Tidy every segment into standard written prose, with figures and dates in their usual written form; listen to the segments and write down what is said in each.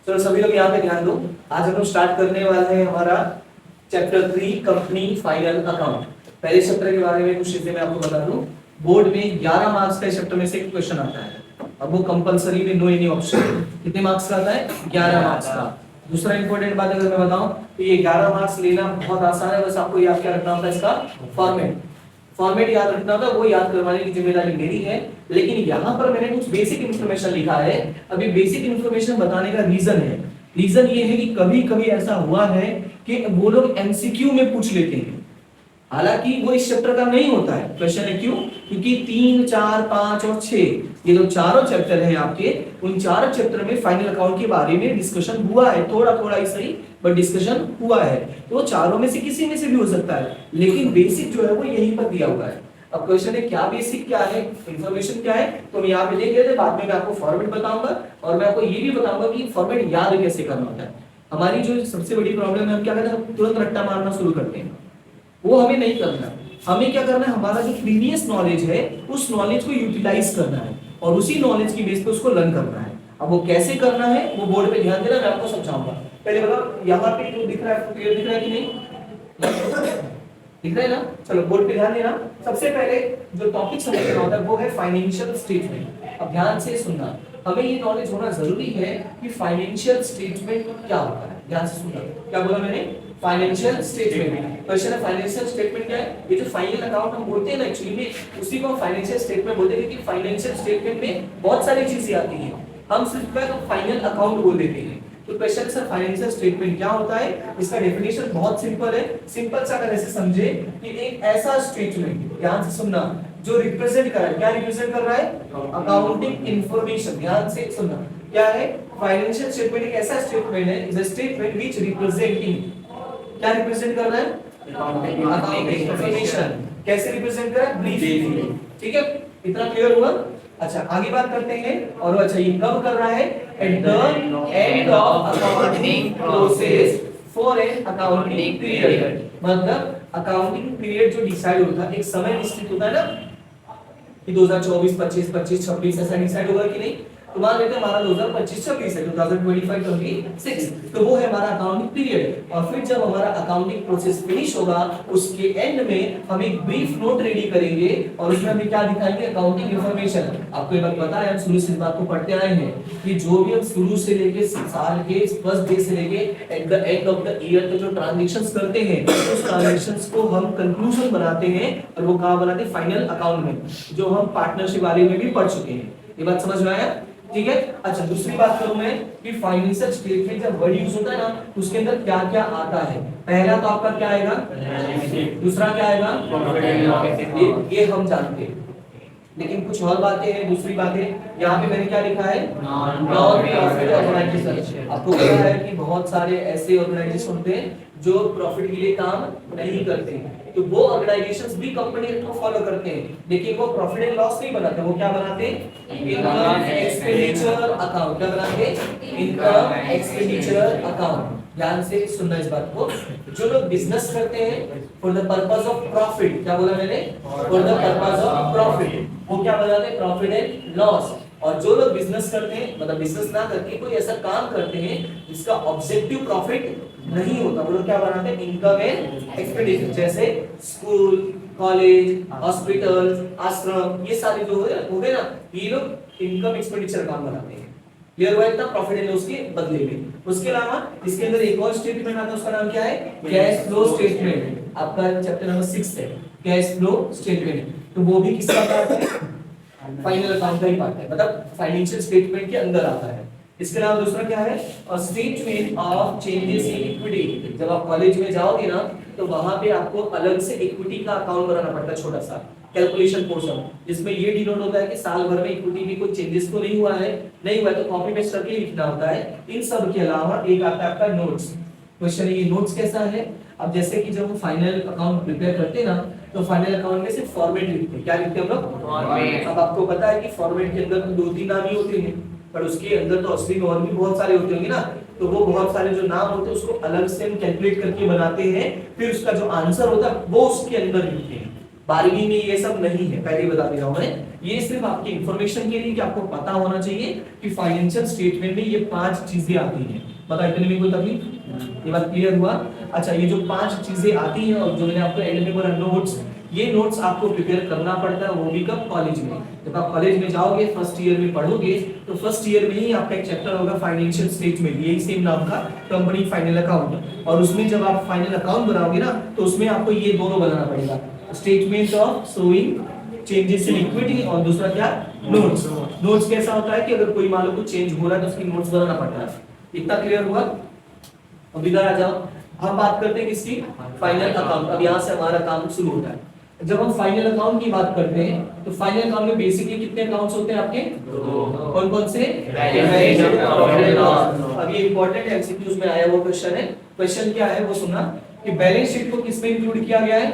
चलो सभी लोग यहाँ पे ध्यान दो। आज हम लोग स्टार्ट करने वाले हैं हमारा चैप्टर 3 कंपनी फाइनल अकाउंट। पहले चैप्टर के बारे में कुछ चीजें मैं आपको बता दूं। बोर्ड में 11 मार्क्स का चैप्टर में से एक क्वेश्चन आता है। अब वो कंपलसरी में नो एनी ऑप्शन। कितने मार्क्स का आता है? 11 मार्क्स का। दूसरा इंपॉर्टेंट बात अगर मैं बताऊं तो ये 11 मार्क्स लेना बहुत आसान है। बस आपको याद क्या रखना होता है, इसका फॉर्मेट याद रखना होगा। वो याद करवाने की जिम्मेदारी मेरी है। लेकिन यहाँ पर मैंने कुछ बेसिक इन्फॉर्मेशन लिखा है। अभी बेसिक इन्फॉर्मेशन बताने का रीजन ये है कि कभी कभी ऐसा हुआ है कि वो लोग एमसीक्यू में पूछ लेते हैं। हालांकि वो इस चैप्टर का नहीं होता है। क्वेश्चन है क्यों? क्योंकि 3, 4, 5 और 6 ये जो चारों चैप्टर हैं आपके, उन चारों चैप्टर में फाइनल अकाउंट के बारे में डिस्कशन हुआ है। थोड़ा थोड़ा ही सही, बट डिस्कशन हुआ है। तो चारों में से किसी में से भी हो सकता है, लेकिन बेसिक जो है वो यहीं पर दिया हुआ है। अब क्वेश्चन है क्या बेसिक क्या है, इंफॉर्मेशन क्या है, तो हम यहाँ पे देख लेते हैं। बाद में मैं आपको फॉर्मेट बताऊंगा और मैं आपको ये भी बताऊंगा कि फॉर्मेट याद कैसे करना होता है। हमारी जो सबसे बड़ी प्रॉब्लम है, हम क्या करते हैं, हम तुरंत रट्टा मारना शुरू करते हैं। वो हमें नहीं करना। हमें क्या करना है, हमारा जो प्रीवियस नॉलेज है उस नॉलेज को यूटिलाइज करना है और उसी नॉलेज की बेस पे उसको लर्न करना है। अब वो कैसे करना है वो बोर्ड पे ध्यान देना, मैं आपको समझाऊंगा। पहले बताओ यहाँ पे जो दिख रहा है, आपको क्लियर दिख रहा है कि नहीं? दिख रहा है ना? चलो बोर्ड पे ध्यान देना। सबसे पहले जो टॉपिक समझना होता है वो है फाइनेंशियल स्टेटमेंट। अब ध्यान से सुनना, हमें ये नॉलेज होना जरूरी है कि फाइनेंशियल स्टेटमेंट क्या होता है। ध्यान से सुनना, क्या बोला मैंने? Financial statement. क्वेश्चन है फाइनेंशियल स्टेटमेंट क्या है? ये जो फाइनल अकाउंट हम बोलते हैं ना, एक्चुअली में उसी को हम फाइनेंशियल स्टेटमेंट बोलते हैं। क्योंकि फाइनेंशियल स्टेटमेंट में बहुत सारी चीजें आती हैं, हम सिर्फ फाइनल अकाउंट बोल देते हैं। तो क्वेश्चन सर फाइनेंशियल स्टेटमेंट क्या होता है? इसका डेफिनेशन बहुत सिंपल है। सिंपल सा अगर ऐसे समझे कि एक ऐसा स्टेटमेंट, ध्यान से सुनना, जो रिप्रेजेंट कर रहा है, क्या रिप्रेजेंट कर रहा है? Accounting information. ध्यान से सुनना, क्या है? फाइनेंशियल स्टेटमेंट एक ऐसा स्टेटमेंट है, is a statement which representing, क्या रिप्रेजेंट कर रहा है? Accounting information. कैसे रिप्रेजेंट कर रहा है? ब्रीफली। ठीक है, इतना क्लियर हुआ? अच्छा आगे बात करते हैं। और अच्छा ये कब कर रहा है? Eight the end of accounting process for an accounting period. मतलब अकाउंटिंग पीरियड जो डिसाइड होता है, एक समय निश्चित होता है ना कि 2024, 25, 25, 26 ऐसा डिसाइड होगा कि नहीं? तो मान लेते हैं हमारा 2025-26 है, 2025-26, तो वो है हमारा अकाउंटिंग पीरियड। और फिर जब हमारा अकाउंटिंग प्रोसेस फिनिश होगा, उसके एंड में हम एक ब्रीफ नोट रेडी करेंगे और उसमें हम क्या दिखाएंगे? Accounting information. आपको ये बात पता है, हम शुरू से इस बात को पढ़ते आए हैं कि जो भी हम शुरू से लेके साल के फर्स्ट डे से लेके eight the end of the year तक जो ट्रांजैक्शंस करते हैं, उस ट्रांजैक्शंस को हम कंक्लूजन बनाते हैं। और वो कहाँ बनाते हैं? फाइनल अकाउंट में, जो हम पार्टनरशिप वाले में भी पढ़ चुके हैं। ये बात समझ में आया? ठीक है। अच्छा दूसरी बात करूं मैं कि फाइनेंशियल स्टेटमेंट जब वर्ड यूज होता है ना, उसके अंदर क्या क्या आता है। पहला तो आपका क्या आएगा? दूसरा क्या आएगा? ये हम जानते हैं, लेकिन कुछ और बातें हैं। दूसरी बातें यहाँ पे मैंने क्या लिखा है? Non profit organisation. आपको पता है कि बहुत सारे ऐसे ऑर्गेनाइजेशन होते हैं जो प्रॉफिट के लिए काम नहीं करते हैं, तो वो ऑर्गेनाइजेशंस भी कंपनी एक्ट को फॉलो करते हैं, लेकिन वो प्रॉफिट एंड लॉस नहीं बनाते। वो क्या बनाते हैं? Income expenditure account. क्या बनाते हैं? Income expenditure account. ध्यान से सुनना इस बात को। जो लोग बिजनेस करते हैं for the purpose of profit, क्या बोला मैंने? For the purpose of profit, वो क्या बनाते हैं? Profit and loss. और जो लोग बिजनेस करते हैं, मतलब बिजनेस ना करके कोई ऐसा काम करते हैं जिसका ऑब्जेक्टिव प्रॉफिट नहीं होता, वो लोग क्या बनाते हैं? Income and expenditure. जैसे स्कूल, कॉलेज, हॉस्पिटल, आश्रम, ये सारे जो हो गए ना, ये लोग इनकम एक्सपेंडिचर काम बनाते हैं। क्लियर हुआ इतना? प्रॉफिट एंड लॉस के बदले में। उसके अलावा इसके अंदर एक और स्टेटमेंट आता है, उसका नाम क्या है? Cash flow statement. आपका चैप्टर नंबर 6 है, कैश फ्लो स्टेटमेंट। तो वो भी किसका पार्ट है? फाइनल अकाउंट का ही पार्ट है, मतलब फाइनेंशियल स्टेटमेंट के अंदर आता है। इसके अलावा दूसरा क्या है? Statement of changes in equity. जब आप कॉलेज में जाओगे ना, तो वहां पे आपको अलग से इक्विटी का अकाउंट बनाना पड़ता है, छोटा सा कैलकुलेशन पोर्शन, जिसमें ये डिनोट होता है कि साल भर में इक्विटी में कोई चेंजेस तो नहीं हुआ है, नहीं हुआ है तो कॉपी पेस्ट करके लिखना होता है। इन सब के अलावा एक आता है आपका नोट्स। क्वेश्चन है ये नोट्स कैसा है? अब जैसे कि जब हम फाइनल अकाउंट प्रिपेयर करते हैं ना, तो फाइनल अकाउंट में सिर्फ फॉर्मेट लिखते हैं। क्या लिखते हैं हम लोग? फॉर्मेट। अब आपको पता है कि फॉर्मेट के अंदर तो 2-3 नाम ही होते हैं, पर उसके अंदर तो असली में और भी बहुत सारे होते होंगे ना, तो वो बहुत सारे जो नाम होते हैं उसको अलग से हम कैलकुलेट करके बनाते हैं, फिर उसका जो आंसर होता है वो उसके अंदर लिखते हैं। 12वीं में ये सब नहीं है, पहले ही बता दे रहा हूं मैं। ये सिर्फ आपकी इंफॉर्मेशन के लिए कि आपको पता होना चाहिए कि फाइनेंशियल स्टेटमेंट में ये 5 चीजें आती हैं। बता इतने में कोई तकलीफ? ये बात क्लियर हुआ? अच्छा, ये जो 5 चीजें आती हैं और जो मैंने आपको एंड में बोला नोट्स, ये नोट्स आपको प्रिपेयर करना पड़ता है, वो भी कब? कॉलेज में। जब आप कॉलेज में जाओगे, फर्स्ट ईयर में पढ़ोगे, तो फर्स्ट ईयर में ही आपका एक चैप्टर होगा फाइनेंशियल स्टेटमेंट, यही सेम नाम का, कंपनी फाइनल अकाउंट। और उसमें जब आप फाइनल अकाउंट बनाओगे ना, तो उसमें आपको ये दोनों बनाना पड़ेगा, statement of showing changes in equity और दूसरा क्या? नोट्स। नोट्स कैसा होता है कि अगर कोई मान लो कुछ चेंज हो रहा है तो उसकी नोट्स बनाना पड़ता है। इतना क्लियर हुआ? अब इधर आ जाओ, हम बात करते हैं किसकी? Final account. अब यहाँ से हमारा काम शुरू होता है। जब हम फाइनल अकाउंट की बात करते हैं तो फाइनल अकाउंट में बेसिकली कितने अकाउंट्स होते हैं आपके? कौन कौन से? अब ये इंपॉर्टेंट एमसीक्यूज में आया वो क्वेश्चन है। क्वेश्चन क्या है वो सुनना कि बैलेंस शीट को किसमें इंक्लूड किया गया है?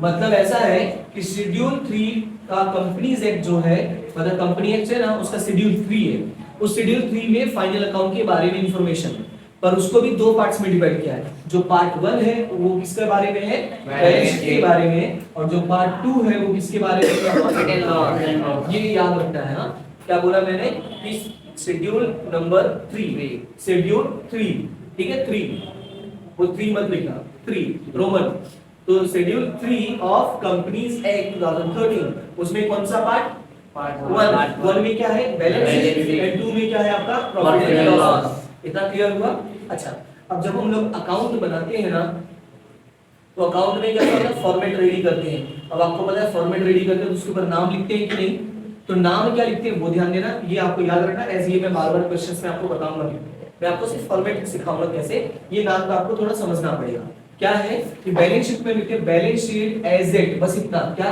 मतलब ऐसा है कि शेड्यूल 3 का कंपनीज एक्ट जो है, मतलब कंपनी एक्ट है ना, उसका शेड्यूल 3 है। उस शेड्यूल 3 में फाइनल अकाउंट के बारे में इंफॉर्मेशन है, पर उसको भी 2 पार्ट्स में डिवाइड किया है। जो पार्ट 1 है वो किसके बारे में है? बैलेंस शीट के बारे में। और जो पार्ट 2 है वो किसके बारे में है? ये याद रखना है। हाँ, क्या बोला मैंने कि शेड्यूल नंबर 3, शेड्यूल 3, ठीक है, 3, वो 3 मत लिखना, 3 रोमन। तो शेड्यूल 3 ऑफ कंपनीज एक्ट 2013, उसमें कौन सा पार्ट? पार्ट 1 में क्या है? बैलेंस शीट, एंड 2 में क्या है आपका? Profit and loss. इतना क्लियर हुआ? अच्छा, अब जब हम लोग अकाउंट बनाते हैं ना, तो अकाउंट में क्या होता है? फॉर्मेट रेडी करते हैं। अब आपको पता है फॉर्मेट रेडी करते हैं तो उसके ऊपर नाम लिखते हैं कि नहीं? तो नाम क्या लिखते हैं वो ध्यान देना, ये आपको याद रखना। ऐसे ही मैं बार-बार क्वेश्चंस में आपको बताऊंगा, मैं आपको सिर्फ फॉर्मेट सिखाऊंगा कैसे, ये नाम का आपको थोड़ा समझना पड़ेगा। क्या है कि बैलेंस शीट में लिखते हैं बैलेंस शीट एज एट, बस इतना। क्या?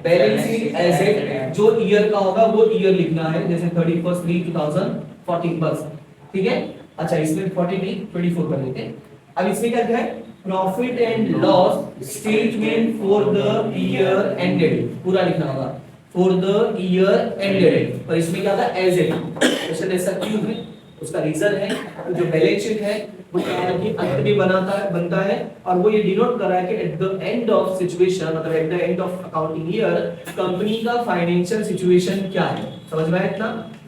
बैलेंस शीट एज एट, जो ईयर का होगा वो ईयर लिखना है, जैसे 31/3/2014 बस, ठीक है। अच्छा, इसमें 40 नहीं 24 कर लेते हैं। अब इसमें क्या है? Profit and loss statement for the year ended, पूरा लिखना होगा, फॉर द ईयर एंडेड। और इसमें क्या था? As eight. क्वेश्चन ऐसा क्यों है? उसका रीजन है तो जो बैलेंस शीट है वो क्या है कि अंत में बनता है और वो ये डिनोट कर रहा है कि at the end of situation, मतलब at the end of accounting year company का फाइनेंशियल सिचुएशन क्या है। समझ में आया इतना?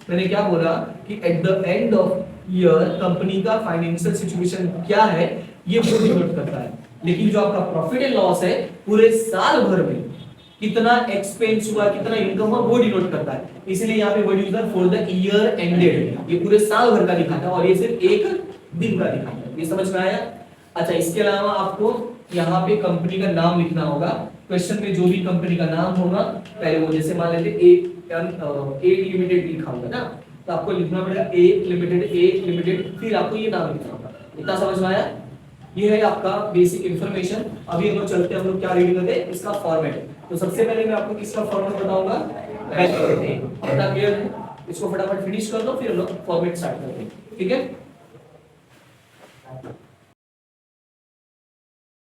मैंने क्या बोला कि at the end of year company का फाइनेंशियल सिचुएशन क्या है, ये वो डिनोट करता है। लेकिन जो आपका प्रॉफिट एंड लॉस है, पूरे साल भर में कितना एक्सपेंस हुआ, कितना इनकम हुआ, वो डिनोट करता है। इसलिए यहाँ पे वर्ड यूज है फॉर द ईयर एंडेड, ये पूरे साल भर का दिखाता है और ये सिर्फ एक दिन का दिखाता है। ये समझ में आया? अच्छा, इसके अलावा आपको यहाँ पे कंपनी का नाम लिखना होगा। क्वेश्चन में जो भी कंपनी का नाम होगा, पहले वो जैसे मान लेते ए लिमिटेड लिखा होगा ना, तो आपको लिखना पड़ेगा ए लिमिटेड, फिर आपको ये नाम लिखना होगा। इतना समझ में आया? ये है आपका बेसिक इंफॉर्मेशन। अभी हम लोग चलते हैं, हम लोग क्या रीडिंग करते हैं, इसका फॉर्मेट। तो सबसे पहले मैं आपको किसका फॉर्मेट बताऊंगा? अपना क्लियर है? इसको फटाफट फिनिश कर दो, फिर हम लोग फॉर्मेट स्टार्ट करते हैं, ठीक है।